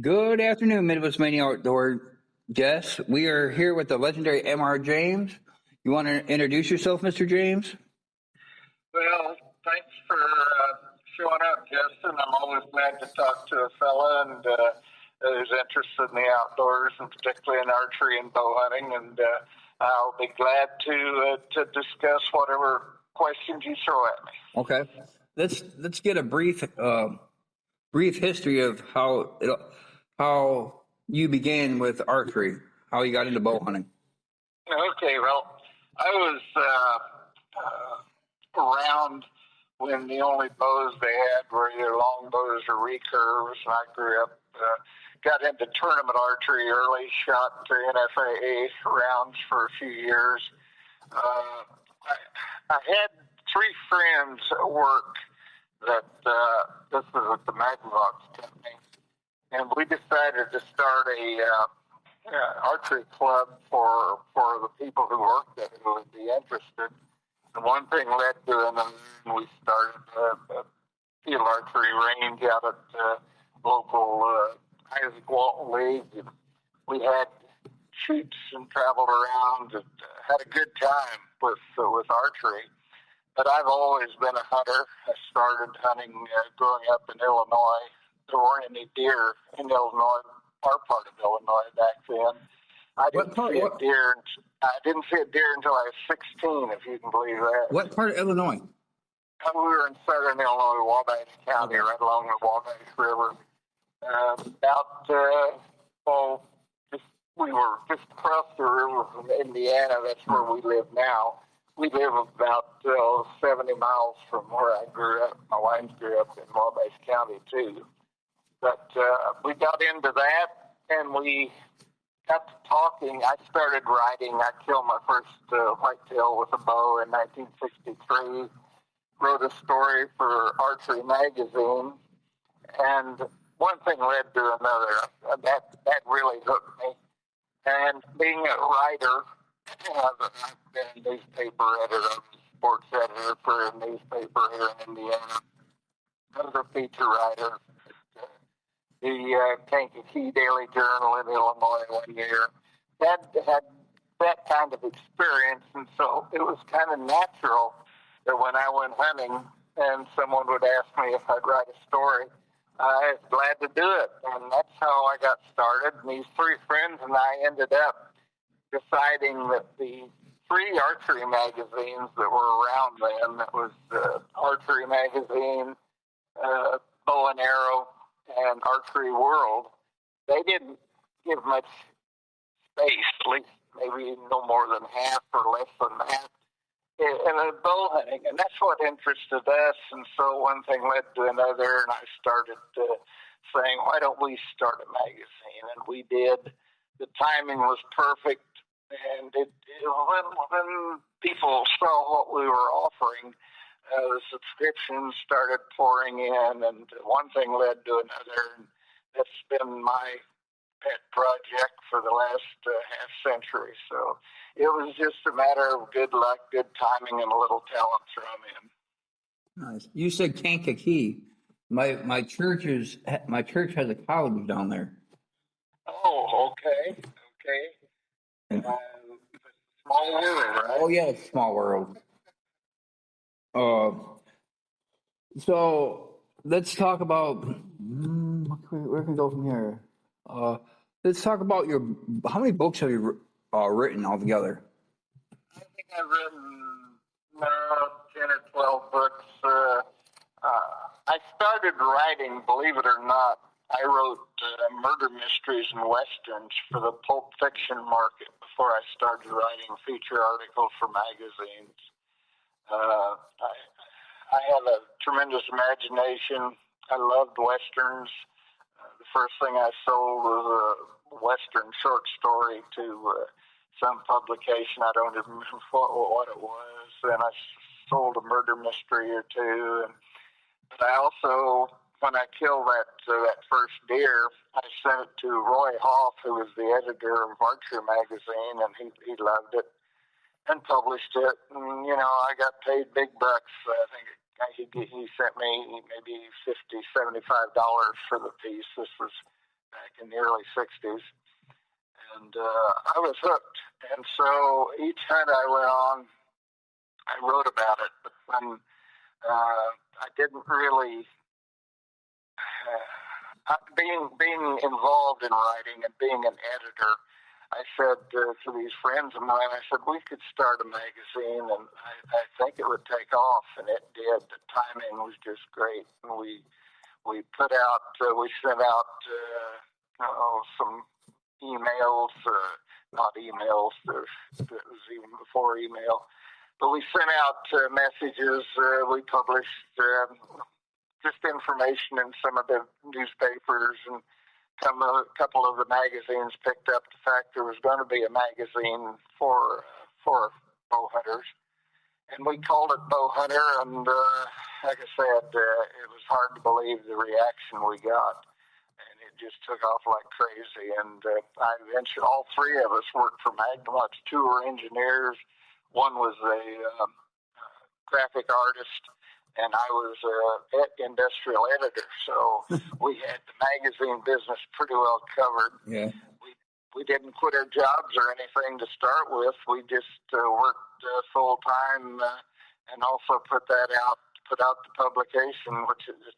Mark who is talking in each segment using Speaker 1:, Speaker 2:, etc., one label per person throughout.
Speaker 1: Good afternoon, Midwest Mania Outdoor guests. We are here with the legendary M.R. James. You want to introduce yourself, Mr. James?
Speaker 2: Well, thanks for showing up, Justin. I'm always glad to talk to a fella who's interested in the outdoors, and particularly in archery and bow hunting. And I'll be glad to discuss whatever questions you throw at me.
Speaker 1: Okay. Let's get a brief history of how you began with archery, how you got into bow hunting.
Speaker 2: Okay, well, I was around when the only bows they had were either long bows or recurves, and I grew up, got into tournament archery early, shot NFAA rounds for a few years. I had three friends at work that this was at the Magnavox company, and we decided to start a archery club for the people who worked there who would be interested. And one thing led to another, and we started a field archery range out at the local Isaac Walton League. And we had shoots and traveled around and had a good time with archery. But I've always been a hunter. I started hunting growing up in Illinois. There weren't any deer in Illinois, our part of Illinois back then. I didn't see a deer until I was 16, if you can believe that.
Speaker 1: What part of Illinois?
Speaker 2: We were in southern Illinois, Wabash County, right along the Wabash River. We were just across the river from Indiana. That's where we live now. We live about 70 miles from where I grew up. My wife grew up in Wabash County, too. But we got into that, and we got to talking. I started writing. I killed my first whitetail with a bow in 1963. Wrote a story for Archery magazine, and one thing led to another. That really hooked me. And being a writer, I've been a newspaper editor, sports editor for a newspaper here in Indiana. I was a feature writer. The Kankakee Daily Journal in Illinois one year. Had that kind of experience, and so it was kind of natural that when I went hunting and someone would ask me if I'd write a story, I was glad to do it. And that's how I got started. And these three friends and I ended up deciding that the three archery magazines that were around then, that was Archery Magazine, Bow and Arrow, and Archery World, they didn't give much space, at least maybe no more than half or less than that, in bow hunting. And that's what interested us. And so one thing led to another, and I started saying, why don't we start a magazine? And we did. The timing was perfect. And when people saw what we were offering, the subscriptions started pouring in, and one thing led to another. And that's been my pet project for the last half century. So it was just a matter of good luck, good timing, and a little talent thrown in.
Speaker 1: Nice. You said Kankakee. My church has a college down there.
Speaker 2: Oh, okay. Small world, right?
Speaker 1: Oh yeah, it's small world. So let's talk about where can we go from here. Let's talk about how many books have you written altogether?
Speaker 2: I think I've written 10 or 12 books. I started writing, believe it or not, I wrote murder mysteries and westerns for the Pulp Fiction market before I started writing feature articles for magazines. I have a tremendous imagination. I loved westerns. The first thing I sold was a western short story to some publication. I don't even remember what it was. Then I sold a murder mystery or two. But I also, when I killed that first deer, I sent it to Roy Hoff, who was the editor of Archery magazine, and he loved it and published it. And, I got paid big bucks. I think he sent me maybe $50, $75 for the piece. This was back the early 60s. And I was hooked. And so each hunt I went on, I wrote about it. But when I didn't really, being involved in writing and being an editor, I said to these friends of mine, I said, we could start a magazine, and I think it would take off, and it did. The timing was just great. And we put out, we sent out some emails, not emails, that was even before email, but we sent out messages. We published just information in some of the newspapers, and a couple of the magazines picked up the fact there was going to be a magazine for bow hunters, and we called it Bow Hunter. And like I said, it was hard to believe the reaction we got, and it just took off like crazy. And I eventually, all three of us worked for Magnum. Two were engineers, one was a graphic artist, and I was industrial editor. So we had the magazine business pretty well covered.
Speaker 1: Yeah.
Speaker 2: We didn't quit our jobs or anything to start with. We just worked full time and also put out the publication, which it was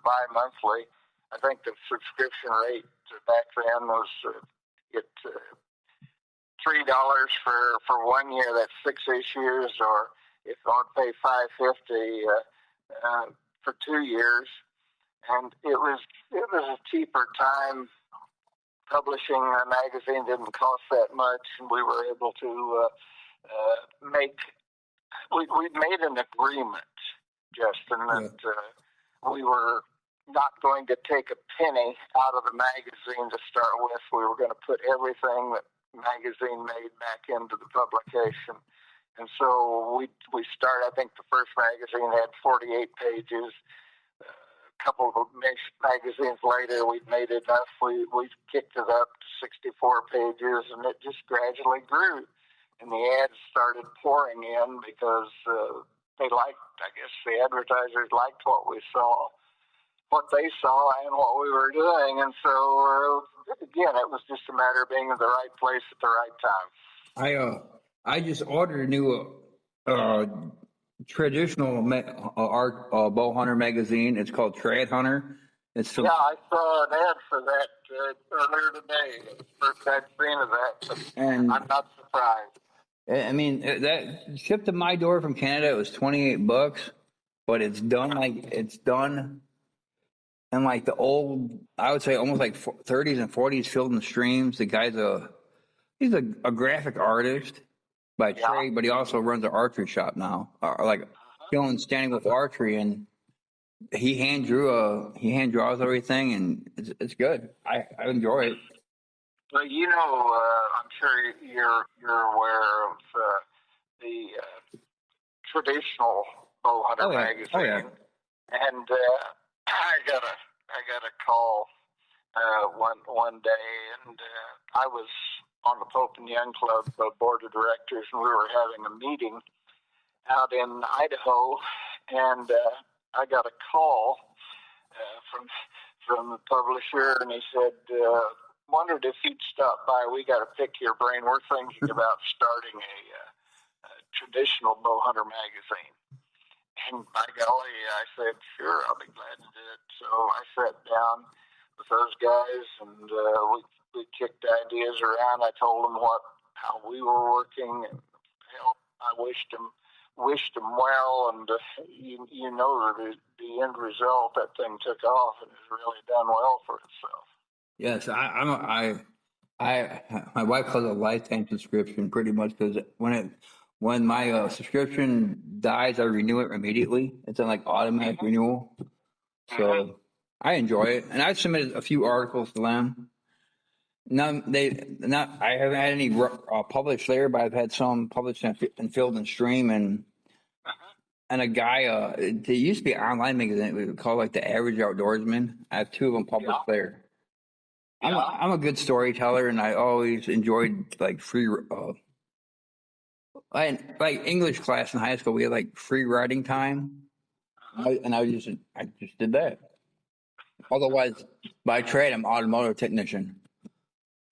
Speaker 2: bi-monthly. I think the subscription rate back then was $3 for 1 year. That's 6 issues, or if you want to pay $5.50 for 2 years. And it was a cheaper time. Publishing a magazine didn't cost that much, and we were able to we made an agreement, Justin, that we were not going to take a penny out of the magazine to start with. We were going to put everything that the magazine made back into the publication. And so we started, I think the first magazine had 48 pages. A couple of magazines later, we'd made enough. We kicked it up to 64 pages, and it just gradually grew. And the ads started pouring in because they liked, I guess the advertisers liked what they saw and what we were doing. And so, again, it was just a matter of being in the right place at the right time.
Speaker 1: I just ordered a new traditional art bow hunter magazine. It's called Trad Hunter.
Speaker 2: I saw an ad for that earlier today. It's the first I'd seen of that, and I'm not surprised.
Speaker 1: I mean, that shipped to my door from Canada. It was $28, but it's done in like the old, I would say almost like 30s and 40s Field and Streams. The guy's he's a graphic artist by trade, but he also runs an archery shop now, like feeling standing with archery, and he hand draws everything, and it's good. I enjoy it.
Speaker 2: Well, I'm sure you're aware of the traditional bow hunter magazine.
Speaker 1: Oh yeah.
Speaker 2: And I got a call one day, and I was on the Pope and Young Club board of directors, and we were having a meeting out in Idaho, and I got a call from the publisher, and he said, wondered if you'd stop by. We got to pick your brain. We're thinking about starting a traditional bow hunter magazine. And by golly, I said, sure, I'll be glad to do it. So I sat down with those guys, and we kicked ideas around. I told them how we were working, and I wished them well. And the end result, that thing took off and has really done well for itself.
Speaker 1: Yes, my wife calls it a lifetime subscription, pretty much, because when my subscription dies, I renew it immediately. It's an automatic renewal, so I enjoy it. And I've submitted a few articles to them. I haven't had any published there, but I've had some published in Field and Stream, and a guy. There used to be an online magazine we would call the Average Outdoorsman. I have 2 of them published there. I'm a good storyteller, and I always enjoyed free. English class in high school, we had free writing time, and I just did that. Otherwise, by trade, I'm automotive technician.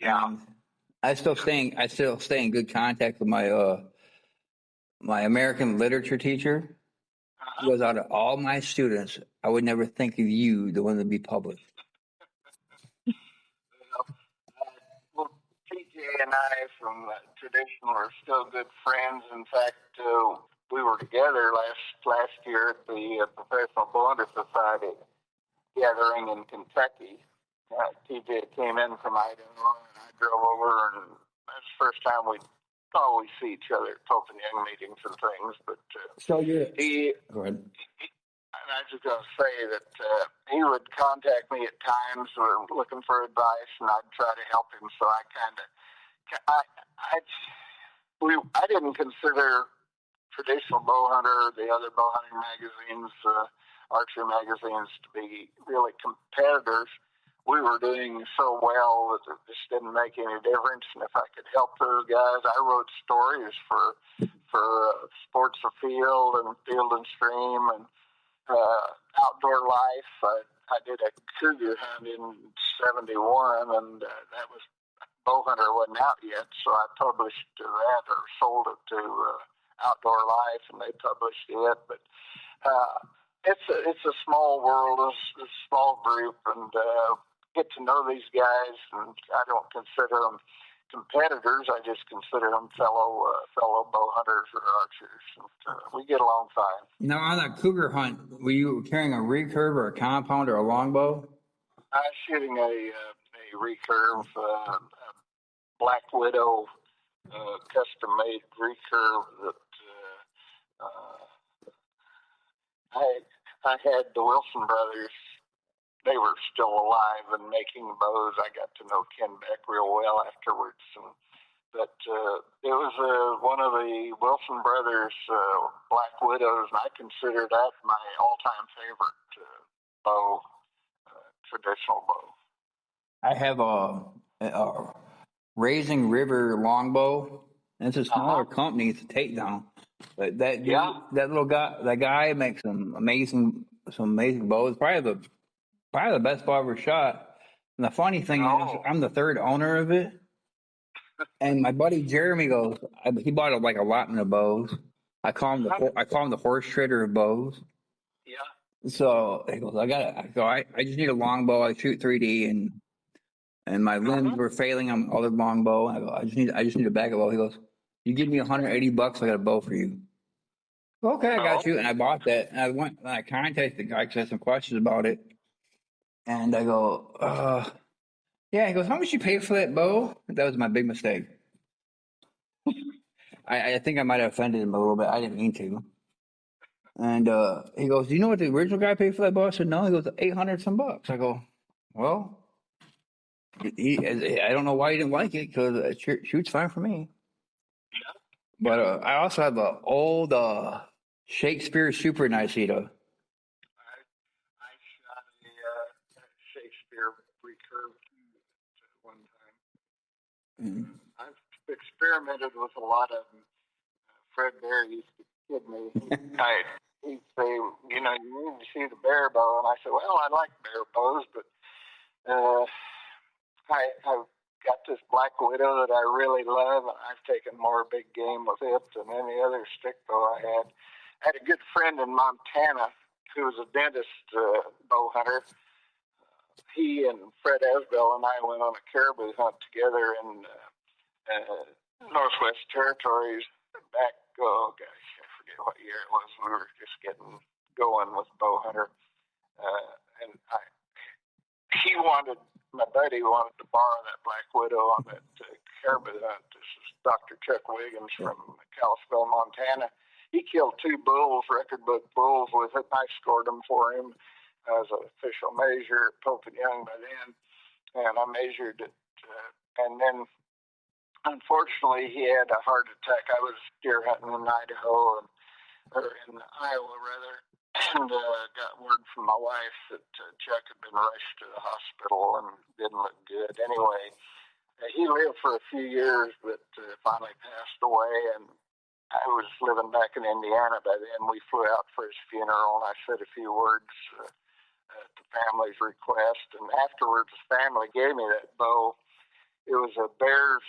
Speaker 2: Yeah.
Speaker 1: I still stay in good contact with my American literature teacher. He
Speaker 2: Uh-huh.
Speaker 1: goes, out of all my students, I would never think of you, the one to be published.
Speaker 2: Well, well, TJ and I from Traditional are still good friends. In fact, we were together last year at the Professional Bowhunter Society gathering in Kentucky. TJ came in from Idaho, and I drove over, and that's the first time we'd always see each other at Pope and Young meetings and things. But
Speaker 1: So you're
Speaker 2: he,
Speaker 1: go ahead.
Speaker 2: and I was just going to say that he would contact me at times looking for advice, and I'd try to help him. So I didn't consider Traditional Bowhunter, the other bow hunting magazines, archery magazines, to be really competitors. We were doing so well that it just didn't make any difference. And if I could help those guys, I wrote stories for Sports Afield and Field and Stream and Outdoor Life. I did a cougar hunt in '71, and that was Bowhunter wasn't out yet, so I published that or sold it to Outdoor Life, and they published it. But it's a small world, it's a small group, and get to know these guys. And I don't consider them competitors. I just consider them fellow bow hunters or archers. And, we get along fine.
Speaker 1: Now, on that cougar hunt, were you carrying a recurve or a compound or a longbow?
Speaker 2: I was shooting a recurve, Black Widow, custom-made recurve that I had the Wilson brothers. They were still alive and making bows. I got to know Ken Beck real well afterwards. But it was one of the Wilson brothers' Black Widows, and I consider that my all-time favorite bow, traditional bow.
Speaker 1: I have a Raising River longbow. And it's a smaller company. It's a takedown. But that dude, that guy makes some amazing bows. Probably the best bow I ever shot. And the funny thing is, I'm the third owner of it. And my buddy Jeremy goes, he bought like a lot of bows. I call him the horse trader of bows.
Speaker 2: Yeah.
Speaker 1: So he goes, I just need a longbow. I shoot 3D and my limbs were failing on other longbow. I go, I just need a bag of bow. He goes, you give me $180, I got a bow for you. Okay, I got you. And I bought that. And I went and I contacted the guy because I had some questions about it. And I go, yeah. He goes, how much you pay for that bow? That was my big mistake. I think I might have offended him a little bit. I didn't mean to. And he goes, do you know what the original guy paid for that bow? I said, no. He goes, 800 some bucks. I go, well, I don't know why he didn't like it because it shoots fine for me. But I also have an old Shakespeare Super Niceta.
Speaker 2: I shot a Shakespeare recurve at one time. I've experimented with a lot of them. Fred Bear used to kid me. He'd say, you need to see the bear bow. And I said, well, I like bear bows, but I've got this Black Widow that I really love, and I've taken more big game with it than any other stick bow I had. I had a good friend in Montana who was a dentist bow hunter. He and Fred Asbell and I went on a caribou hunt together in Northwest Territories back, oh gosh, I forget what year it was. We were just getting going with bow hunter. And my buddy wanted to borrow that Black Widow on that caribou hunt. This is Dr. Chuck Wiggins from Kalispell, Montana. He killed 2 bulls, record book bulls with it. I scored them for him as an official measure at Pope and Young by then. And I measured it. And then, unfortunately, he had a heart attack. I was deer hunting in Idaho, or in Iowa, rather. And got word from my wife that Chuck had been rushed to the hospital and didn't look good. Anyway, he lived for a few years, but finally passed away. And I was living back in Indiana by then. We flew out for his funeral, and I said a few words to family's request. And afterwards, the family gave me that bow. It was a bear's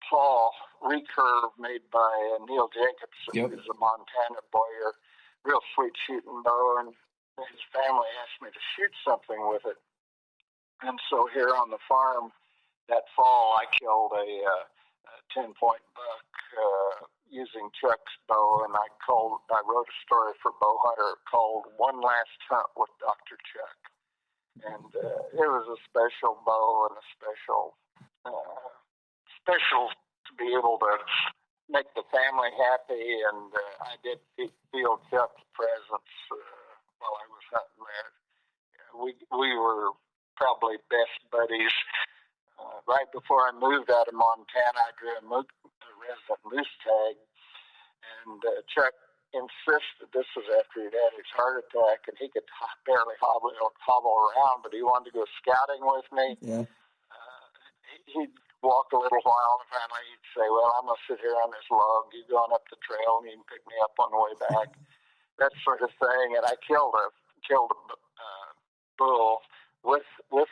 Speaker 2: paw recurve made by Neil Jacobson,
Speaker 1: Yep.
Speaker 2: who's a Montana boyer, real sweet shooting bow. And his family asked me to shoot something with it. And so here on the farm that fall, I killed a 10-point buck using Chuck's bow, and I wrote a story for Bow Hunter called "One Last Hunt with Dr. Chuck," and it was a special bow and a special to be able to make the family happy, and I did feel Chuck's presence while I was hunting there. We were probably best buddies. Right before I moved out of Montana, I drew a resident moose tag, and Chuck insisted, this was after he'd had his heart attack, and he could barely hobble around, but he wanted to go scouting with me.
Speaker 1: Yeah.
Speaker 2: He'd walk a little while, and finally he'd say, well, I'm going to sit here on this log. You go on up the trail, and you can pick me up on the way back. That sort of thing. And I killed a bull with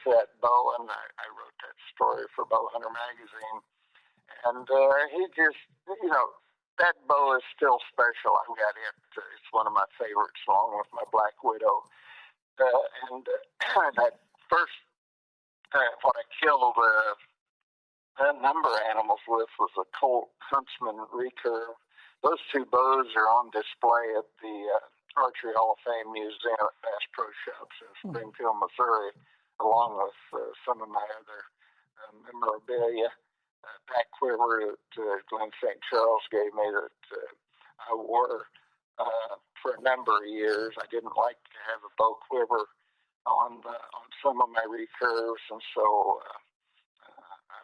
Speaker 2: that bow, and I wrote that story for Bow Hunter magazine. And he just, that bow is still special. I've got it. It's one of my favorites, along with my Black Widow. And that first, what I killed a number of animals with was a Colt Huntsman recurve. Those two bows are on display at the Archery Hall of Fame Museum at Bass Pro Shops in Springfield, Missouri, along with some of my other memorabilia. Back quiver that Glenn St. Charles gave me that I wore for a number of years. I didn't like to have a bow quiver on some of my recurves, and so I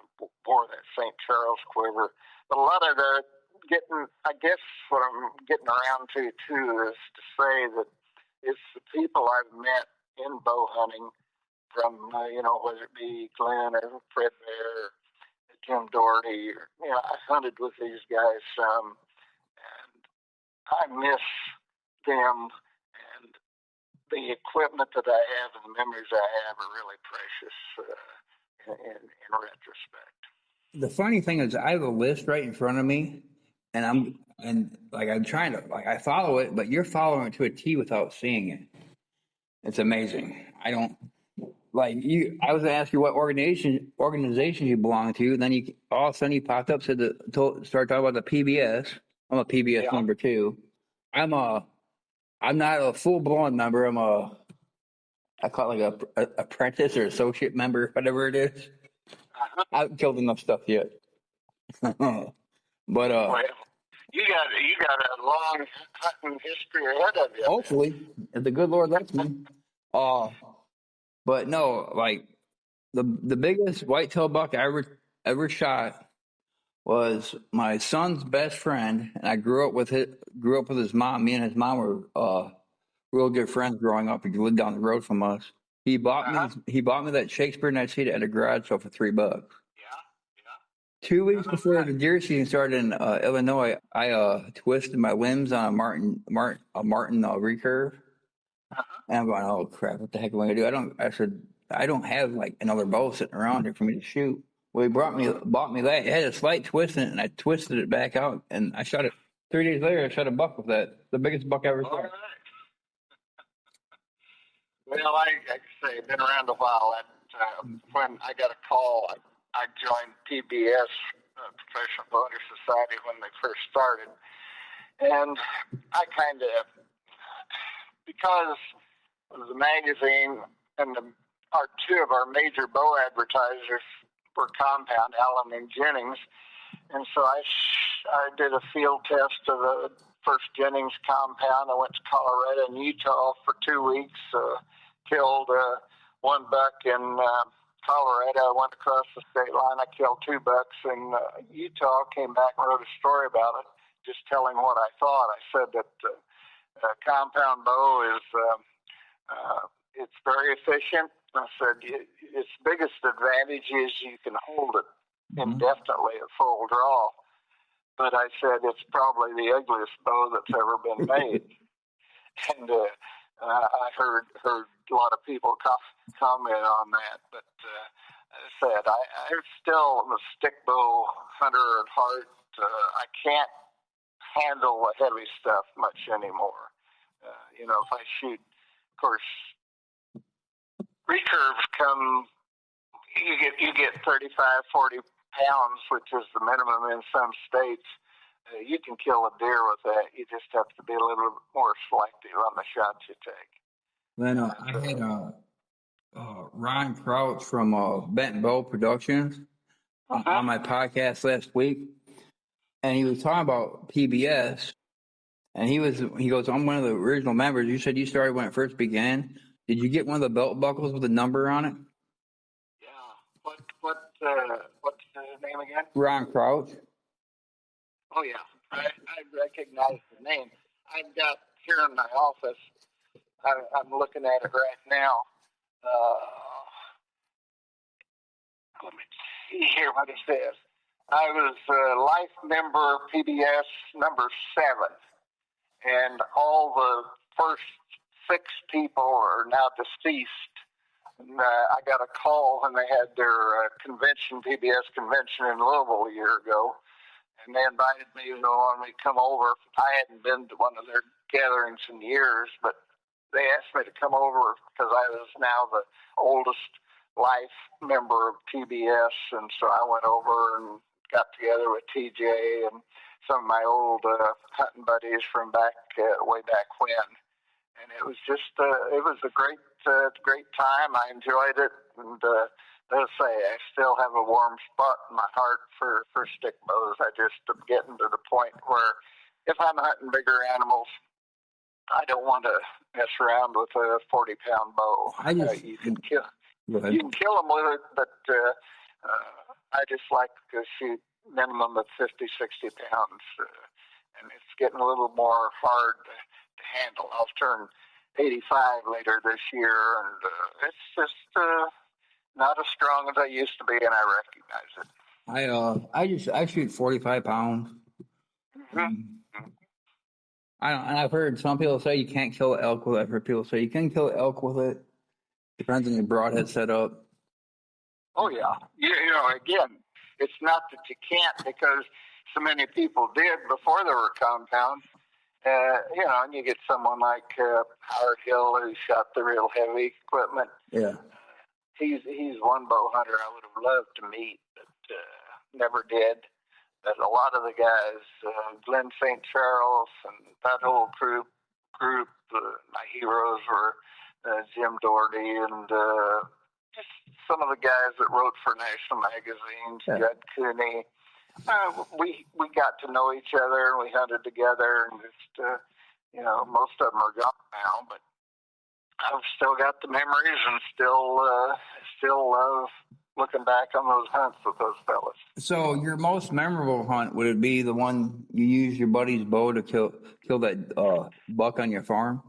Speaker 2: wore that St. Charles quiver. But a lot of I guess what I'm getting around to too is to say that it's the people I've met in bow hunting, from whether it be Glenn or Fred Bear, or Jim Doherty, I hunted with these guys some, and I miss them, and the equipment that I have and the memories I have are really precious in retrospect.
Speaker 1: The funny thing is, I have a list right in front of me, and I'm trying to, I follow it, but you're following it to a T without seeing it. It's amazing. I don't. I was gonna ask you what organization you belong to. Then all of a sudden you popped up, started talking about the PBS. I'm a PBS member too. I'm not a full blown member. I call it a apprentice or associate member, whatever it is. I haven't killed enough stuff yet. But
Speaker 2: well, you got a long hunting history ahead of you.
Speaker 1: Hopefully, if the good Lord lets me. But no, the biggest whitetail buck I ever shot was my son's best friend, and I grew up with his mom. Me and his mom were real good friends growing up. He lived down the road from us. He bought me that Shakespeare night seat at a garage sale for $3.
Speaker 2: Yeah.
Speaker 1: 2 weeks before the deer season started in Illinois, I twisted my limbs on a Martin recurve. And I'm going, oh crap! What the heck am I gonna do? I don't have another bow sitting around here for me to shoot. Well, he bought me that. It had a slight twist in it, and I twisted it back out, and I shot it. 3 days later, I shot a buck with that. The biggest buck I ever shot.
Speaker 2: Right. Well, like I say, been around a while. When I got a call, I joined PBS, Professional Bow Hunter Society, when they first started, and I kind of, because of the magazine and two of our major bow advertisers were Compound, Allen and Jennings, and so I did a field test of the first Jennings compound. I went to Colorado and Utah for 2 weeks, killed one buck in Colorado. I went across the state line. I killed 2 bucks in Utah, came back and wrote a story about it, just telling what I thought. I said that compound bow is it's very efficient. I said its biggest advantage is you can hold it indefinitely at full draw. But I said it's probably the ugliest bow that's ever been made. And I heard a lot of people comment on that, but as I said, I'm still a stick bow hunter at heart. I can't handle the heavy stuff much anymore. If I shoot, of course, recurves come. You get 35, 40 pounds, which is the minimum in some states. You can kill a deer with that. You just have to be a little more selective on the shots you take.
Speaker 1: Then I had Ron Crouch from Benton Bow Productions on my podcast last week, and he was talking about PBS. And he goes, I'm one of the original members. You said you started when it first began. Did you get one of the belt buckles with a number on it?
Speaker 2: Yeah. What's his name again?
Speaker 1: Ron Crouch.
Speaker 2: Oh yeah, I recognize the name. I've got here in my office. I'm looking at it right now. Let me see here what it says. I was a life member PBS number 7, and all the first 6 people are now deceased. And, I got a call when they had their PBS convention in Louisville a year ago, and they invited me to want me to come over. I hadn't been to one of their gatherings in years, but they asked me to come over because I was now the oldest life member of PBS, and so I went over and got together with TJ and some of my old hunting buddies from way back when, and it was just it was a great time. I enjoyed it, and as I say, I still have a warm spot in my heart for stick bows. I just am getting to the point where if I'm hunting bigger animals, I don't want to mess around with a 40-pound bow. You can kill them with it, but I just like to shoot minimum of 50, 60 pounds, and it's getting a little more hard to handle. I'll turn 85 later this year, and it's just not as strong as I used to be, and I recognize it.
Speaker 1: I shoot 45 pounds. I've heard some people say you can't kill elk with it. I've heard people say you can kill elk with it. Depends on your broadhead setup.
Speaker 2: Oh yeah, again, it's not that you can't, because so many people did before there were compounds. And you get someone like Howard Hill, who shot the real heavy equipment.
Speaker 1: Yeah.
Speaker 2: He's one bow hunter I would have loved to meet, but never did. But a lot of the guys, Glenn St. Charles and that whole group, my heroes were Jim Doherty and just some of the guys that wrote for national magazines, Judd Cooney. We got to know each other, and we hunted together, and just most of them are gone now, but I've still got the memories, and still love looking back on those hunts with those fellas.
Speaker 1: So your most memorable hunt, would it be the one you used your buddy's bow to kill that buck on your farm?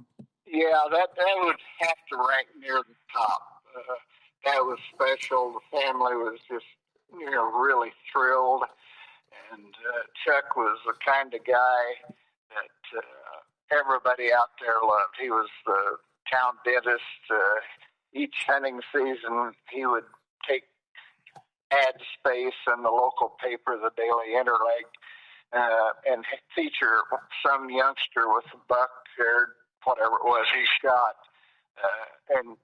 Speaker 2: Yeah, that would have to rank near the top. That was special. The family was just really thrilled. And Chuck was the kind of guy that everybody out there loved. He was the town dentist. Each hunting season, he would take ad space in the local paper, the Daily Interlake, and feature some youngster with a buck or whatever it was he shot. And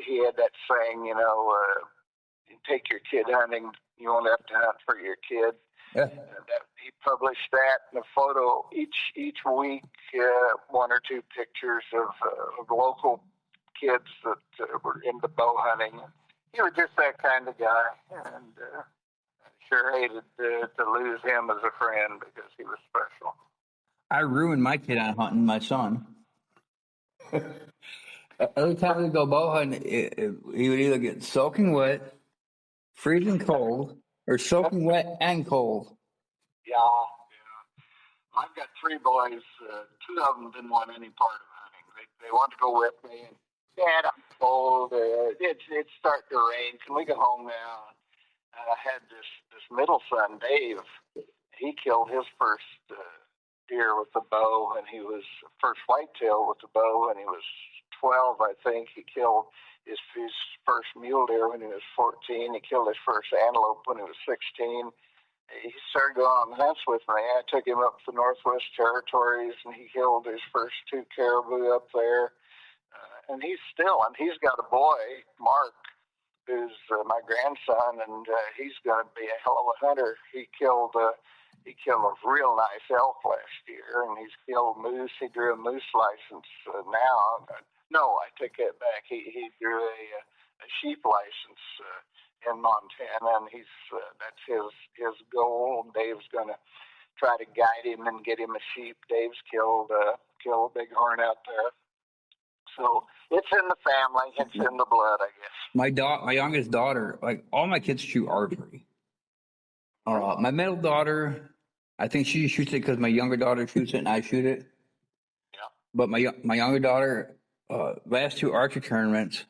Speaker 2: he had that saying, take your kid hunting. You won't have to hunt for your kid.
Speaker 1: Yeah.
Speaker 2: He published that in a photo each week, 1 or 2 pictures of local kids that were into bow hunting. He was just that kind of guy, and I sure hated to lose him as a friend because he was special.
Speaker 1: I ruined my kid on hunting, my son. Every time we go bow hunting, he would either get soaking wet, freezing cold, or soaking wet and cold.
Speaker 2: Yeah. I've got 3 boys. 2 of them didn't want any part of hunting. They wanted to go with me. And Dad, I'm cold. It's starting to rain. Can we go home now? And I had this middle son, Dave. He killed his first deer with the bow, and he was first whitetail with the bow, and he was 12, I think. He killed his first mule deer when he was 14. He killed his first antelope when he was 16. He started going on hunts with me. I took him up to the Northwest Territories, and he killed his first 2 caribou up there. And he's got a boy, Mark, who's my grandson, and he's going to be a hell of a hunter. He killed a real nice elk last year, and he's killed moose. He drew a moose license now. No, I take that back. He drew a sheep license in Montana, and that's his goal. Dave's going to try to guide him and get him a sheep. Dave's killed a bighorn out there. So it's in the family. It's in the blood, I guess.
Speaker 1: My youngest daughter, like all my kids shoot archery. My middle daughter, I think she shoots it because my younger daughter shoots it and I shoot it.
Speaker 2: Yeah.
Speaker 1: But my younger daughter, last 2 archery tournaments,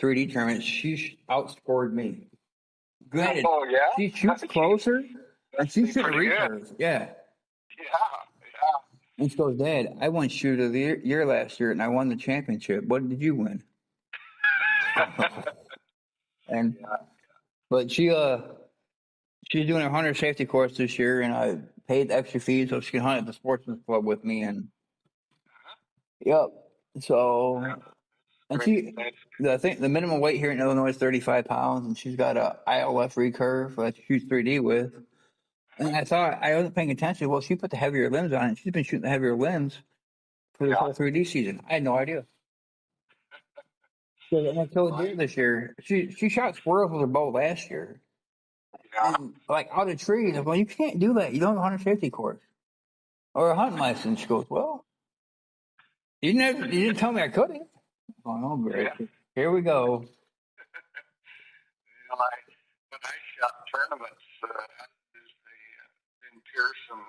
Speaker 1: 3D tournaments, she outscored me. Granted, she shoots closer and she's shooting recurves. Yeah. And she goes, Dad, I won shooter of the year last year and I won the championship. What did you win? But she's doing her hunter safety course this year, and I paid the extra fee so she can hunt at the sportsman's club with me. And yep. So, and the minimum weight here in Illinois is 35 pounds, and she's got a ILF recurve that she shoots 3D with. And I wasn't paying attention. Well, she put the heavier limbs on it. She's been shooting the heavier limbs for the whole 3D season. I had no idea. So I killed deer this year. She shot squirrels with her bow last year.
Speaker 2: Yeah.
Speaker 1: And, like out of trees. I'm like, you can't do that. You don't have a hunter safety course or a hunting license. She goes, well, you didn't tell me I couldn't. Oh, great. Yeah. Here we go.
Speaker 2: When I shot tournaments, in Pearson,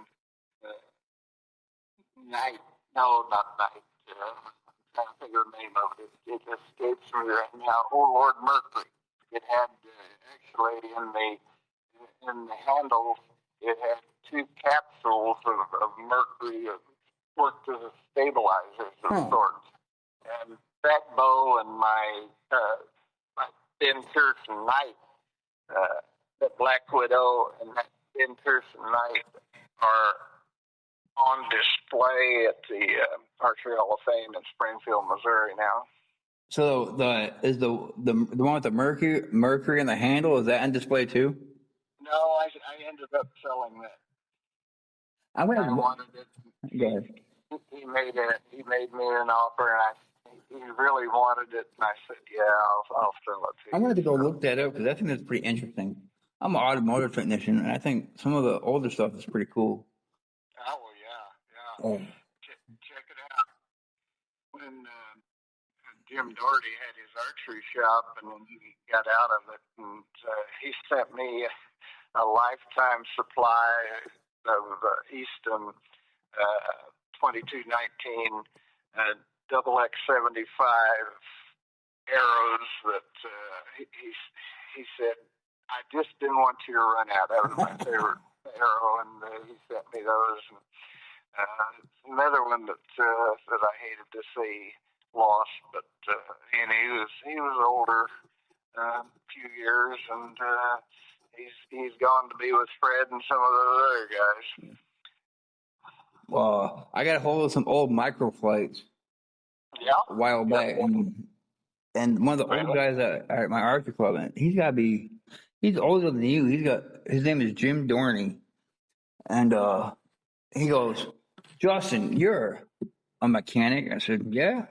Speaker 2: night. No, not night. I'm trying to think of the name of it. It escapes me right now. Oh, Lord Mercury. It had actually in the handle, it had 2 capsules of mercury worked as a stabilizer of sorts. And that bow and my Ben Pearson knife, the Black Widow and that Ben Pearson knife are on display at the Archery Hall of Fame in Springfield, Missouri now.
Speaker 1: So the one with the mercury in the handle, is that on display too?
Speaker 2: No, I ended up selling that. I wanted it.
Speaker 1: Go ahead.
Speaker 2: He made me an offer, and he really wanted it, and I said, yeah, I'll sell it to you.
Speaker 1: I'm going to go look that up because I think that's pretty interesting. I'm an automotive technician, and I think some of the older stuff is pretty cool.
Speaker 2: Oh, well, yeah. Check it out. When Jim Doherty had his archery shop, and when he got out of it, and he sent me a lifetime supply of Easton 2219 double X75 arrows that he said, I just didn't want you to run out. That was my favorite arrow, and he sent me those. And another one that I hated to see lost, but he was older, a few years, and he's gone to be with Fred and some of those other guys.
Speaker 1: Well, I got a hold of some old microflights a while back, and one of the old guys at my archery club, and he's older than you. His name is Jim Dorney, and he goes, Justin, you're a mechanic. I said, yeah.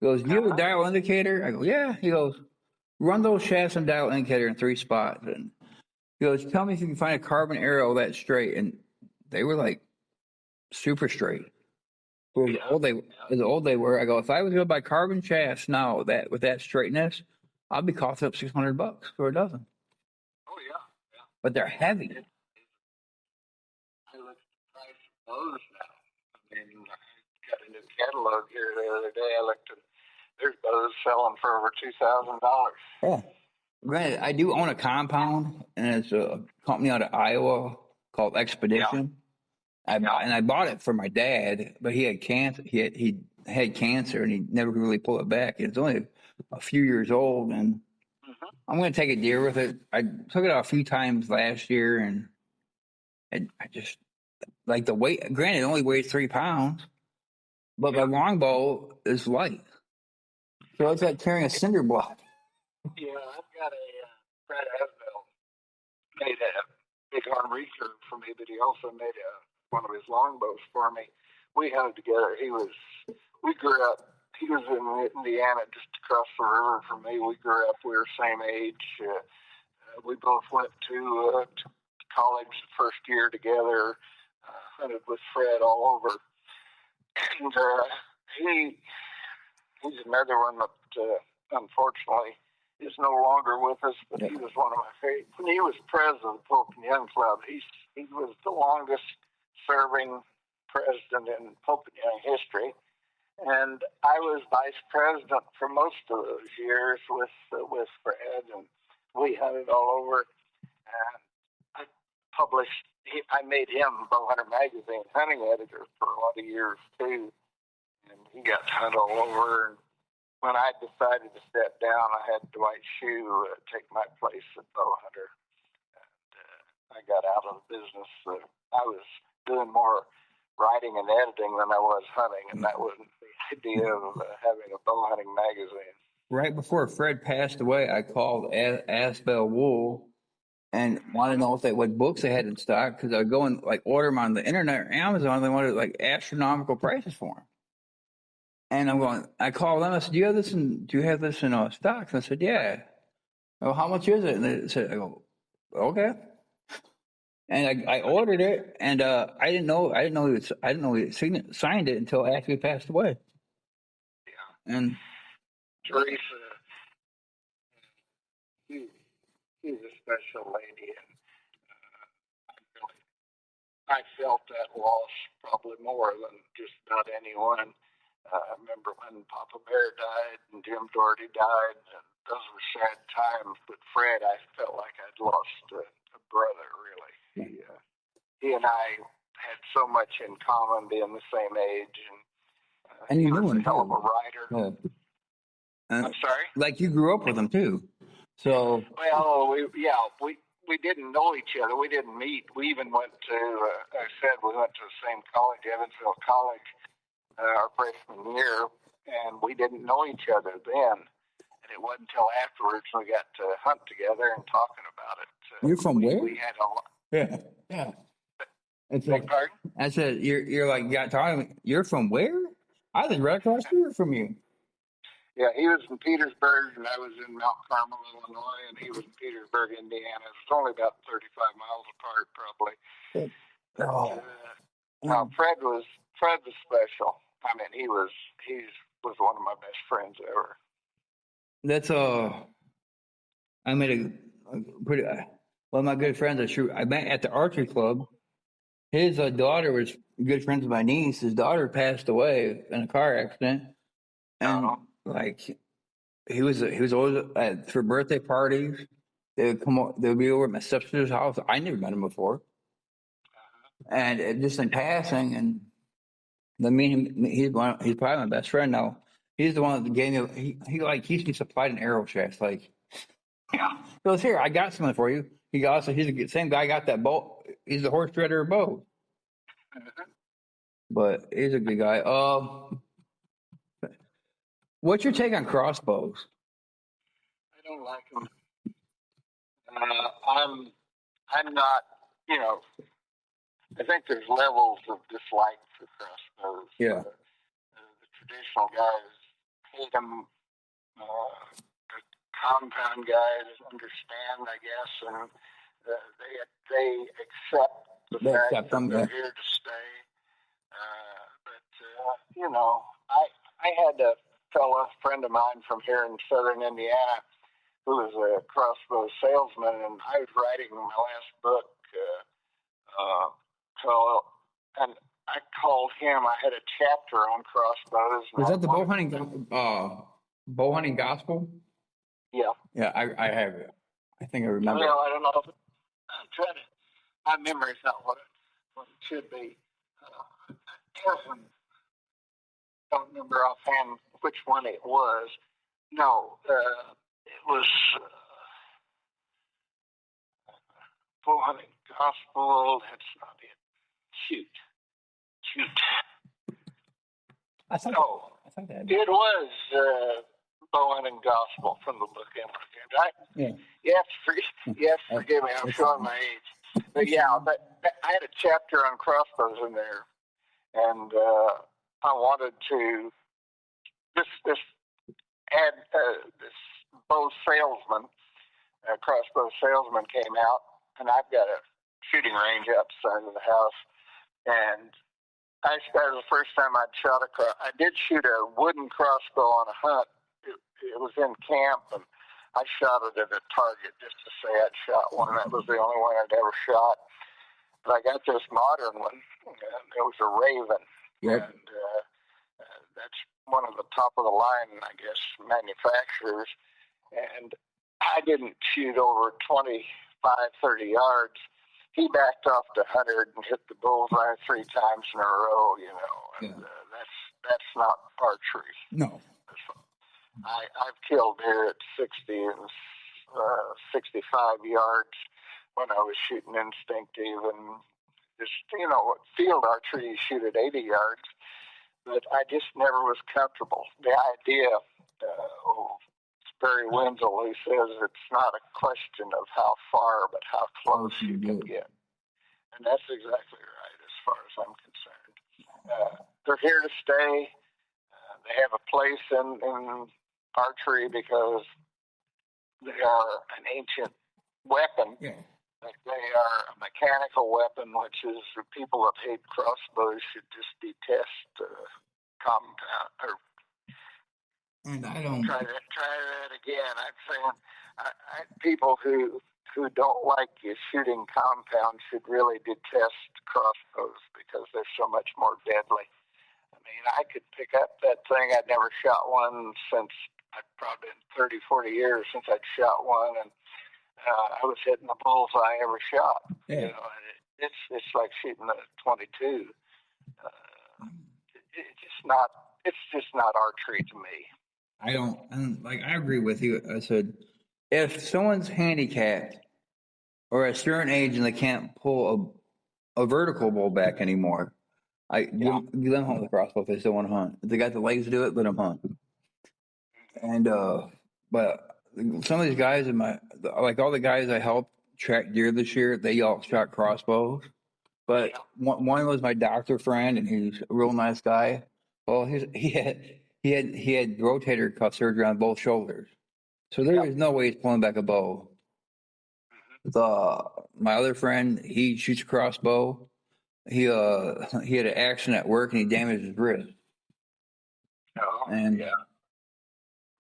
Speaker 1: He goes, do you have a dial indicator? I go, yeah. He goes, run those shafts and dial indicator in 3 spots. And he goes, tell me if you can find a carbon arrow that's straight. And they were like super straight. For as old they were. I go, if I was going to buy carbon shafts now with that straightness, I'll be costing up $600 for a dozen.
Speaker 2: Oh, yeah.
Speaker 1: But they're heavy.
Speaker 2: I looked at the price of those now. I mean, I got a new catalog here the other day. I looked at, there's those selling for over $2,000.
Speaker 1: Yeah. Granted, I do own a compound, and it's a company out of Iowa called Expedition. And I bought it for my dad, but he had cancer. He had cancer, and he never could really pull it back. It's only a few years old, and I'm going to take a deer with it. I took it out a few times last year, and I just like the weight. Granted, it only weighs 3 pounds, but my longbow is light, so it's like carrying a cinder block.
Speaker 2: Yeah, I've got a Fred Asbell made a bighorn recurve for me, but he also made one of his longbows for me. We hunted together. We grew up. He was in Indiana, just across the river from me. We grew up. We were same age. We both went to college the first year together. Hunted with Fred all over, and he's another one that unfortunately is no longer with us. But he was one of my favorite. When he was president of the Pope and Young Club, he was the longest serving president in Pope and Young history. And I was vice president for most of those years with Fred, and we hunted all over. And I published. I made him Bowhunter Magazine hunting editor for a lot of years too, and he got to hunt all over. And when I decided to step down, I had Dwight Shue take my place at Bowhunter, and I got out of the business. I was doing more writing and editing than I was hunting, and that wasn't the idea of having a bow hunting magazine.
Speaker 1: Right before Fred passed away, I called Asbell Wool and wanted to know what books they had in stock, because I would go and like order them on the internet or Amazon. They wanted like astronomical prices for them. And I called them. I said, "Do you have this in stock?" And I said, "Yeah." "Well, how much is it?" And they said, "I go, okay." And I ordered it, and I didn't know he signed it until after he passed away.
Speaker 2: Yeah.
Speaker 1: And
Speaker 2: Teresa, she's a special lady, and I felt that loss probably more than just about anyone. I remember when Papa Bear died and Jim Doherty died, and those were sad times. But Fred, I felt like I'd lost a brother, really. He and I had so much in common, being the same age,
Speaker 1: and you
Speaker 2: he
Speaker 1: knew
Speaker 2: was a
Speaker 1: him
Speaker 2: hell of
Speaker 1: too.
Speaker 2: a writer. I'm sorry?
Speaker 1: Like you grew up with him too. So
Speaker 2: Well, we didn't know each other. We didn't meet. We even went to, I said we went to the same college, Evansville College, our freshman year, and we didn't know each other then. And it wasn't until afterwards we got to hunt together and talking about it.
Speaker 1: you're from where?
Speaker 2: We had a lot.
Speaker 1: Yeah. It's
Speaker 2: Beg
Speaker 1: like
Speaker 2: pardon?
Speaker 1: I said, you're like got talking. You're from where? I live right across the street from you.
Speaker 2: Yeah, he was in Petersburg, and I was in Mount Carmel, Illinois, and he was in Petersburg, Indiana. It's only about 35 miles apart, probably. Fred was special. I mean, he was one of my best friends ever.
Speaker 1: That's I made a pretty one of my good friends. I met at the archery club. His daughter was good friends with my niece. His daughter passed away in a car accident, and like he was always for birthday parties. They would come. They would be over at my stepsister's house. I never met him before, and just in passing. And I mean, he's probably my best friend now. He's the one that gave me. He supplied an arrow chest. Like, yeah. He goes, "Here, I got something for you." He's the same guy. Got that bow. He's the horse trader of bows. But he's a good guy. What's your take on crossbows?
Speaker 2: I don't like him. I'm not. You know, I think there's levels of dislike for crossbows.
Speaker 1: Yeah.
Speaker 2: The traditional guys hate them. The compound guys understand, I guess, and they accept the fact that they're here to stay. I had a friend of mine from here in southern Indiana who was a crossbow salesman, and I was writing my last book. And I called him. I had a chapter on crossbows.
Speaker 1: Was that the bow hunting gospel?
Speaker 2: Yeah.
Speaker 1: Yeah, I have it. I think I remember.
Speaker 2: Well, I don't know. I'm trying to. My memory's not what it should be. don't remember offhand which one it was. No, it was bow hunting gospel. That's not it. Shoot.
Speaker 1: I thought that.
Speaker 2: It was bow hunting gospel from the book M.R.
Speaker 1: Yeah.
Speaker 2: You have to forgive me. I'm showing my age. But yeah, I had a chapter on crossbows in there, and I wanted to this ad this bow salesman, crossbow salesman came out, and I've got a shooting range outside of the house, and that was the first time I'd shot a I did shoot a wooden crossbow on a hunt. It was in camp, and I shot it at a target just to say I'd shot one. That was the only one I'd ever shot. But I got this modern one, and it was a Raven.
Speaker 1: Yep.
Speaker 2: And that's one of the top of the line, I guess, manufacturers. And I didn't shoot over 25, 30 yards. He backed off to 100 and hit the bullseye 3 times in a row, and that's not archery.
Speaker 1: No.
Speaker 2: I've killed deer at 60 and 65 yards when I was shooting instinctive, and just, field archery, you shoot at 80 yards, but I just never was comfortable. The idea, Barry Wenzel, who says it's not a question of how far, but how close you can get. And that's exactly right as far as I'm concerned. They're here to stay. They have a place in archery because they are an ancient weapon.
Speaker 1: Yeah.
Speaker 2: They are a mechanical weapon, which is people that hate crossbows should just detest compound. Or
Speaker 1: and I don't
Speaker 2: try that again. I'm saying people who don't like you shooting compound should really detest crossbows because they're so much more deadly. I mean, I could pick up that thing. I'd never shot one since I'd probably been 30, 40 years since I'd shot one, and I was hitting the bullseye every shot.
Speaker 1: Yeah.
Speaker 2: It's like shooting a 22. It's just not archery to me.
Speaker 1: I agree with you. I said, if someone's handicapped or a certain age and they can't pull a vertical bow back anymore, give them hunt with a crossbow if they still want to hunt. If they got the legs to do it, let them hunt. And but some of these guys all the guys I helped track deer this year, they all shot crossbows. But one was my doctor friend, and he's a real nice guy. Well, he had rotator cuff surgery on both shoulders, so there is no way he's pulling back a bow. My other friend, he shoots a crossbow. He had an accident at work and he damaged his wrist.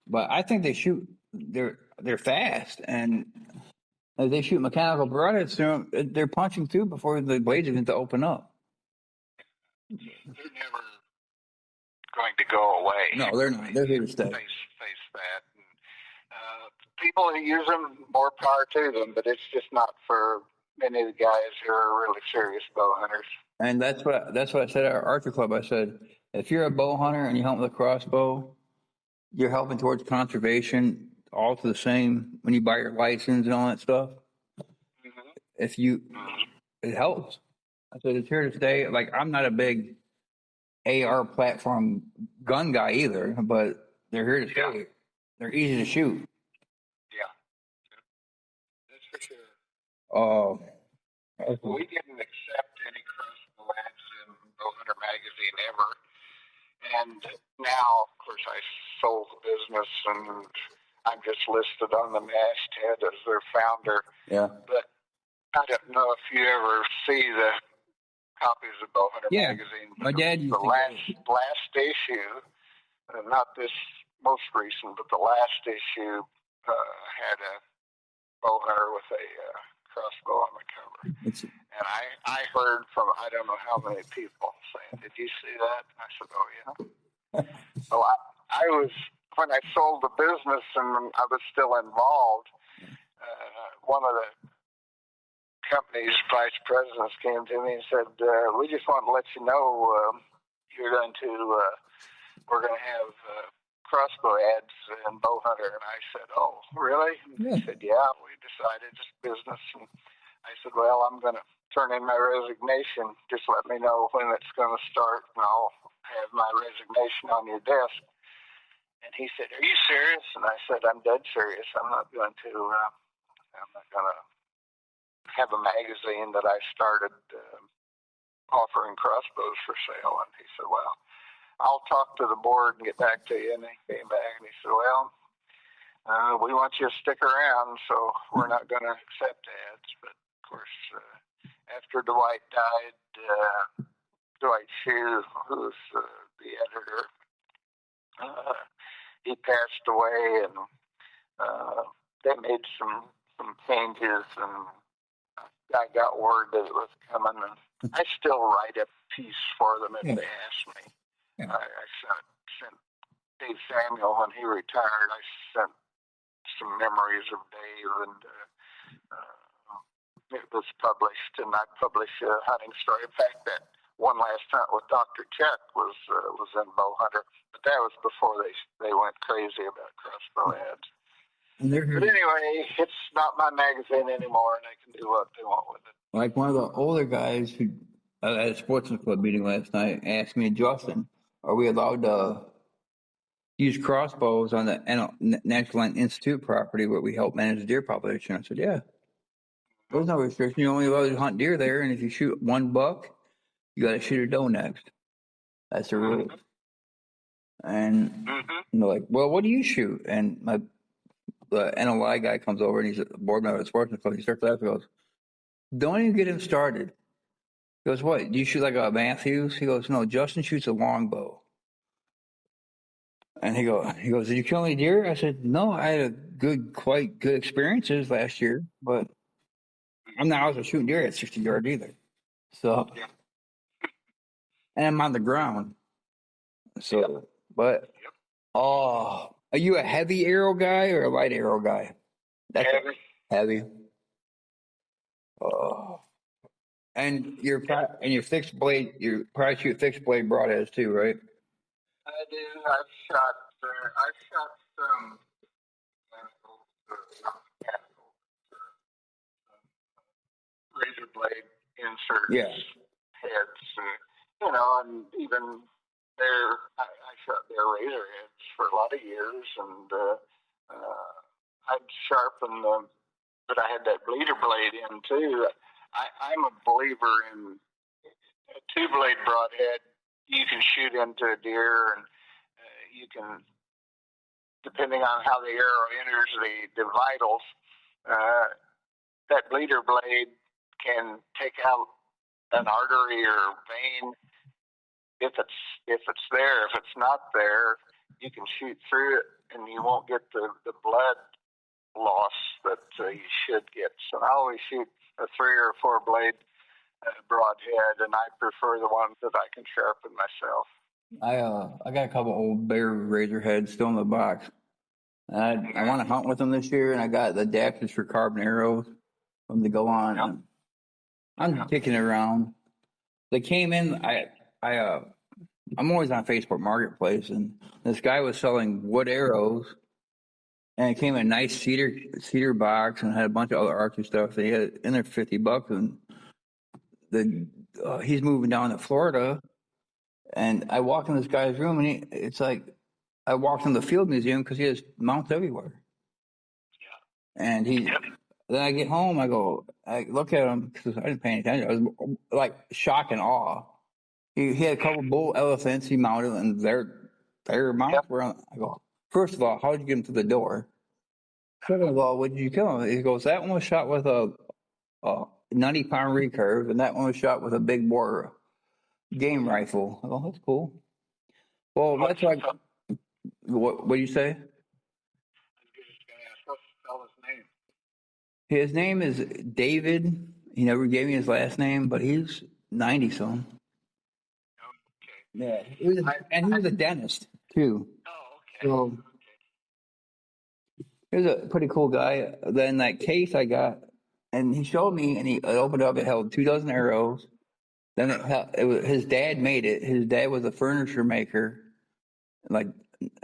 Speaker 1: But I think they shoot. They're fast, and as they shoot mechanical broadheads through them, they're punching through before the blades are going to open up.
Speaker 2: They're never going to go away.
Speaker 1: No, they're not. They're here to stay.
Speaker 2: Face that. And, people who use them, more power to them, but it's just not for many of the guys who are really serious bow hunters.
Speaker 1: And that's what I said at our archery club. I said, if you're a bow hunter and you hunt with a crossbow, you're helping towards conservation, all to the same when you buy your license and all that stuff. If you, it helps. I said, it's here to stay. Like, I'm not a big AR platform gun guy either, but they're here to stay. They're easy to shoot.
Speaker 2: Yeah. That's for sure. We didn't accept any crossbow ads in Bow Hunter magazine ever. And now, of course, I sold the business and I'm just listed on the masthead as their founder.
Speaker 1: Yeah.
Speaker 2: But I don't know if you ever see the copies of Bow Hunter magazine.
Speaker 1: My dad used
Speaker 2: the last issue, not this most recent, but the last issue had a bow hunter with a crossbow on the cover. And I heard from I don't know how many people saying, "Did you see that?" And I said, "Oh yeah." So I was when I sold the business and I was still involved. One of the company's vice presidents came to me and said, "We just want to let you know you're going to we're going to have crossbow ads in bow hunter. And I said, oh, really? And
Speaker 1: Yeah.
Speaker 2: he said, yeah, we decided it's business. And I said, well, I'm going to turn in my resignation. Just let me know when it's going to start, and I'll have my resignation on your desk. And he said, are you serious? And I said, I'm dead serious. I'm not going to have a magazine that I started offering crossbows for sale. And he said, well, I'll talk to the board and get back to you. And he came back and he said, well, we want you to stick around, so we're not going to accept ads. But of course, after Dwight died, Dwight Shue, who's the editor, he passed away, and they made some changes, and I got word that it was coming, and I still write a piece for them if they ask me.
Speaker 1: Yeah.
Speaker 2: I sent Dave Samuel when he retired. I sent some memories of Dave, and it was published, and I published a hunting story. In fact, that one last hunt with Dr. Chet was in Bowhunter, but that was before they went crazy about crossbow ads. But anyway, it's not my magazine anymore, and they can do what they want with it.
Speaker 1: Like one of the older guys who at a sportsman club meeting last night asked me, Justin, are we allowed to use crossbows on the National Land Institute property where we help manage the deer population? I said, yeah. There's no restriction. You're only allowed to hunt deer there, and if you shoot one buck, you got to shoot a doe next. That's the rule. And they're like, well, what do you shoot? And the NLI guy comes over, and he's a board member of the sportsman club. He starts laughing. He goes, don't even get him started. He goes, what? Do you shoot like a Matthews? He goes, no, Justin shoots a longbow. And he goes, did you kill any deer? I said, no, I had quite good experiences last year, but I'm not always shooting deer at 60 yards either. So, and I'm on the ground. So, but, are you a heavy arrow guy or a light arrow guy?
Speaker 2: Heavy.
Speaker 1: Heavy. Oh. And your fixed blade, you probably shoot fixed blade broadheads too, right?
Speaker 2: I do. I've shot some razor blade inserts, heads, and even I shot their razor heads for a lot of years, and I'd sharpen them, but I had that bleeder blade in too. I'm a believer in a two-blade broadhead. You can shoot into a deer, and you can, depending on how the arrow enters the vitals, that bleeder blade can take out an artery or vein if it's there. If it's not there, you can shoot through it, and you won't get the blood loss that you should get. So I always shoot a 3 or 4 blade broadhead, and I prefer the ones that I can sharpen myself.
Speaker 1: I got a couple old Bear razor heads still in the box. And I want to hunt with them this year, and I got the adapters for carbon arrows for them to go on. Yep. I'm kicking it around. They came in. I'm always on Facebook Marketplace, and this guy was selling wood arrows, and it came in a nice cedar box and had a bunch of other archery stuff. They had it in there for $50, and he's moving down to Florida. And I walked in this guy's room, and it's like I walked in the Field Museum because he has mounts everywhere. Yeah. And then I get home, I look at him because I didn't pay any attention. I was like shock and awe. He had a couple bull elephants he mounted, and their mounts were on. I go, first of all, how did you get him to the door? Second of all, what did you kill him? He goes, that one was shot with a 90-pound recurve, and that one was shot with a big bore game rifle. I go, that's cool. Well, that's like, what do you say? His name is David. He never gave me his last name, but he's 90-some. Yeah, he was a dentist too. Oh, okay. So he was a pretty cool guy. Then that case I got, and he showed me, and he opened it up. It held 24 arrows. Then his dad made it. His dad was a furniture maker, like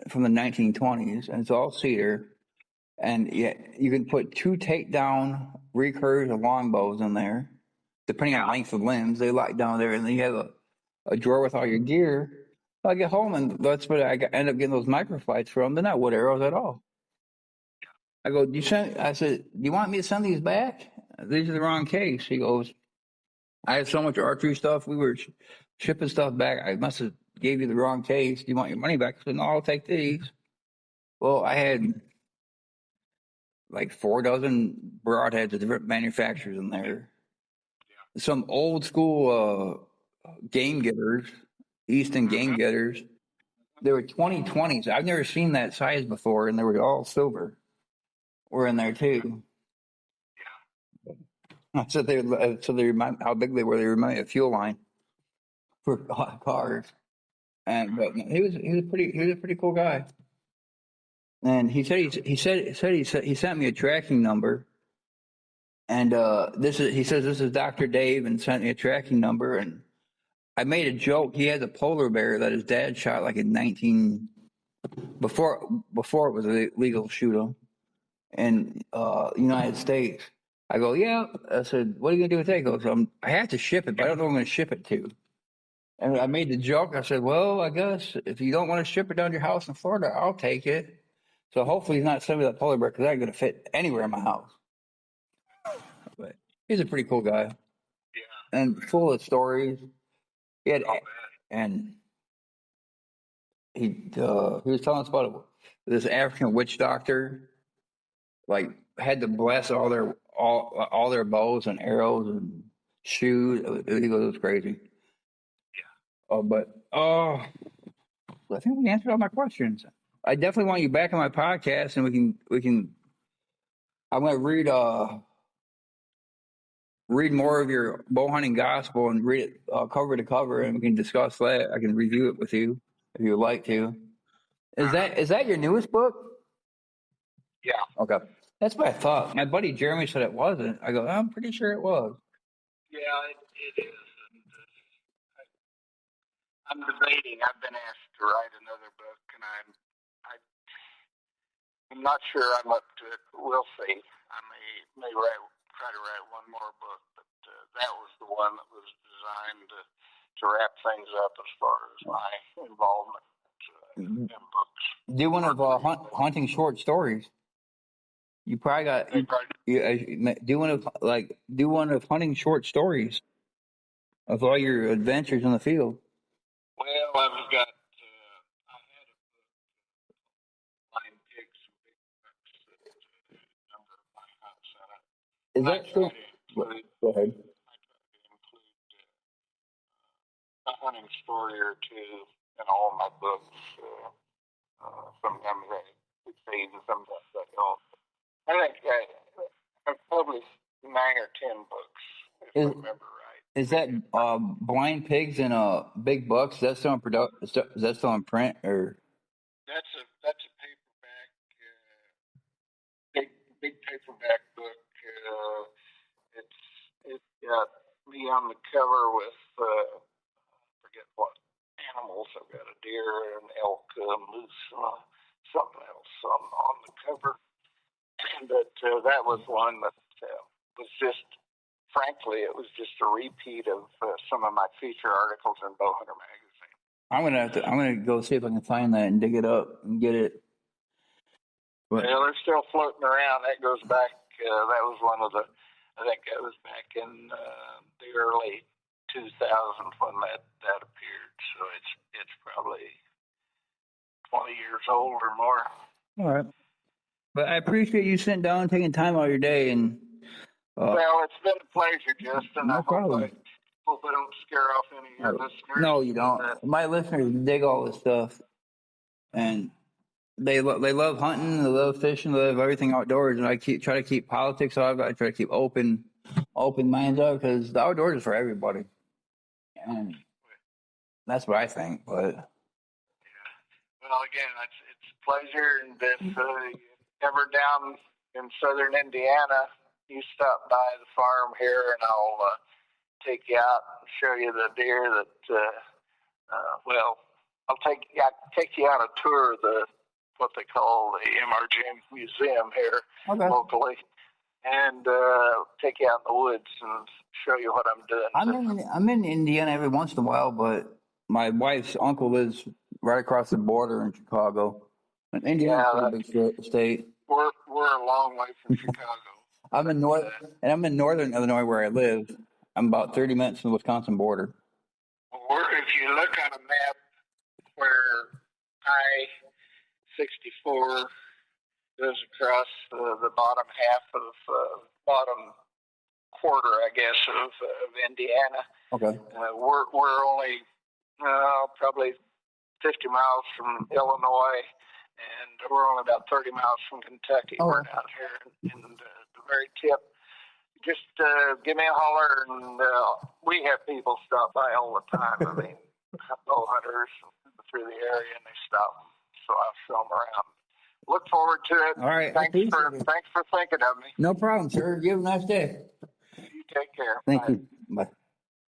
Speaker 1: from the 1920s, and it's all cedar. And yeah, you can put 2 takedown recurves or longbows in there, depending on length of limbs. They lock down there, and then you have a drawer with all your gear. I get home, and that's what end up getting those microfights from. They're not wood arrows at all. I go, I said, do you want me to send these back? These are the wrong case. He goes, I have so much archery stuff. We were shipping stuff back. I must have gave you the wrong case. Do you want your money back? I said, no, I'll take these. Well, I had like 4 dozen broadheads of different manufacturers in there. Some old school game getters, Easton game getters. They were 2020s. I've never seen that size before, and they were all silver. Were in there too. So they remind how big they were. They remind me of fuel line for cars. And but he was a pretty cool guy. And he sent me a tracking number. And he says this is Dr. Dave, and sent me a tracking number. And I made a joke. He has a polar bear that his dad shot like in 19 before it was illegal to shoot him in United States. I go, yeah. I said, what are you gonna do with that? He goes, I have to ship it, but I don't know who I'm gonna ship it to. And I made the joke. I said, well, I guess if you don't want to ship it down to your house in Florida, I'll take it. So hopefully he's not sending me that polar bear, because that ain't gonna fit anywhere in my house. But he's a pretty cool guy. Yeah. And full of stories. He had, and he was telling us about this African witch doctor, like had to bless all their bows and arrows and shoes. He goes, it was crazy. Yeah. I think we answered all my questions. I definitely want you back on my podcast, and we can. I'm going to read more of your bow hunting gospel and read it cover to cover, and we can discuss that. I can review it with you if you would like to. Is that your newest book? Yeah. Okay. That's what I thought. My buddy Jeremy said it wasn't. I go, I'm pretty sure it was.
Speaker 2: Yeah, it is. I'm debating. I've been asked to write another book, and I'm not sure I'm up to it. We'll see. I may try to write one more book, but that was the one that was designed to wrap things up as far as my involvement in books.
Speaker 1: Do one of hunting short stories. You probably got do one of hunting short stories of all your adventures in the field.
Speaker 2: Well, I've got I had a book, Blind Pigs and Big Bucks, number of my hunts in it.
Speaker 1: Is that still? Go ahead.
Speaker 2: I try to include a hunting story or two in all my books. Sometimes I succeed and sometimes I don't. I think I've published 9 or 10 books, if I remember right.
Speaker 1: Is that Blind Pigs and Big Bucks? Is that still in Is that still in print, or?
Speaker 2: That's a paperback, big paperback book. It's got me on the cover with forget what animals. I've got a deer, an elk, a moose, something else on the cover. But that was one that was just, frankly, it was just a repeat of some of my feature articles in Bowhunter magazine.
Speaker 1: I'm gonna go see if I can find that and dig it up and get it.
Speaker 2: But, yeah, they're still floating around. That goes back. That was one of the. I think that was back in the early 2000s when that appeared. So it's probably 20 years old or more.
Speaker 1: All right. But I appreciate you sitting down and taking time out of your day. And
Speaker 2: well, it's been a pleasure, Justin.
Speaker 1: No problem.
Speaker 2: I hope I don't scare off any of your listeners.
Speaker 1: No, you don't. My listeners dig all this stuff, and they love hunting, they love fishing, they love everything outdoors. And I try to keep politics out of it. I try to keep open minds out, because the outdoors is for everybody, and that's what I think. But
Speaker 2: yeah. Well, again, it's a pleasure, and if you're ever down in southern Indiana, you stop by the farm here, and I'll take you out and show you the deer that, I'll take you on a tour of what they call the M.R. Museum here locally, and take you out in the woods and show you what I'm doing.
Speaker 1: I'm in Indiana every once in a while, but my wife's uncle lives right across the border in Chicago. And Indiana's a pretty big state.
Speaker 2: We're a long way from Chicago.
Speaker 1: I'm in northern Illinois where I live. I'm about 30 minutes from the Wisconsin border.
Speaker 2: If you look on a map where I-64 goes across the bottom half of bottom quarter, I guess, of Indiana.
Speaker 1: Okay.
Speaker 2: We're only probably 50 miles from Illinois, and we're only about 30 miles from Kentucky. We're down here in the very tip. Just give me a holler, and we have people stop by all the time. I mean, bow hunters through the area, and they stop, so I'll show them around. Look forward to it.
Speaker 1: All right.
Speaker 2: Thanks for thinking of me.
Speaker 1: No problem, sir. You have a nice day.
Speaker 2: You take care.
Speaker 1: Thank
Speaker 2: Bye.
Speaker 1: you. Bye.